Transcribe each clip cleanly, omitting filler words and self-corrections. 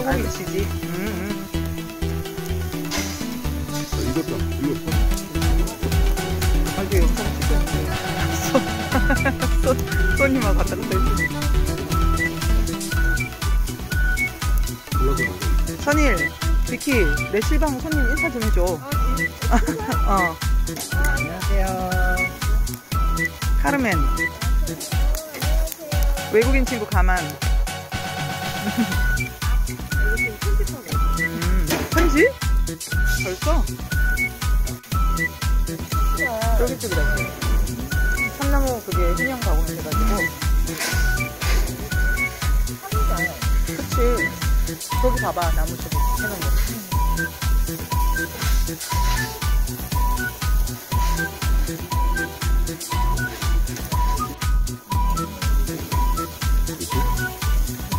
소고기 치지. 이것도 이거. 아주 영상 찍었는데. 손님하고 갖다 대. 선일, 비키, 내 실방 손님 인사 좀 해줘. 안녕하세요. 카르멘. 외국인 친구 가만. 편지? 벌써? 쫄깃쫄깃하지. 참나무 그게 희냥 가공이 돼가지고. 그치. 저기 봐봐, 나무 저기 해놓은 거.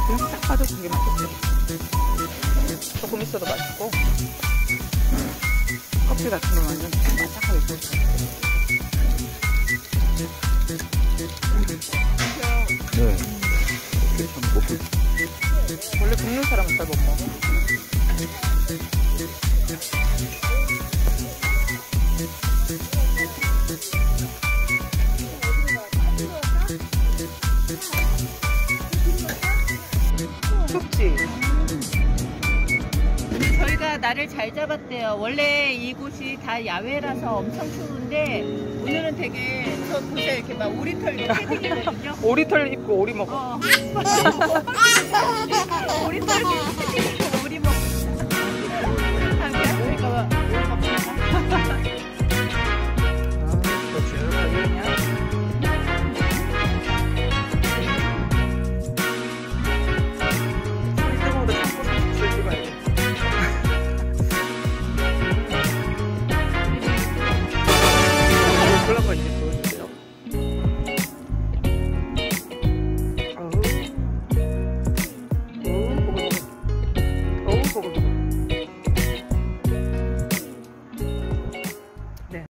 그냥 딱 봐도 되게 맛있어. 조금 있어도 맛있고. 커피 같은 거 완전 바삭하게 구워서. 네. 이렇게 좀 먹고. 원래 굽는 사람은 잘 못 먹어. 춥지? 저희가 날을 잘 잡았대요. 원래 이곳이 다 야외라서 엄청 추운데 오늘은 되게 저 보세요. 이렇게 막 오리털 이렇게 패딩이거든요. 오리털 입고 오리 먹어. 오리털 패딩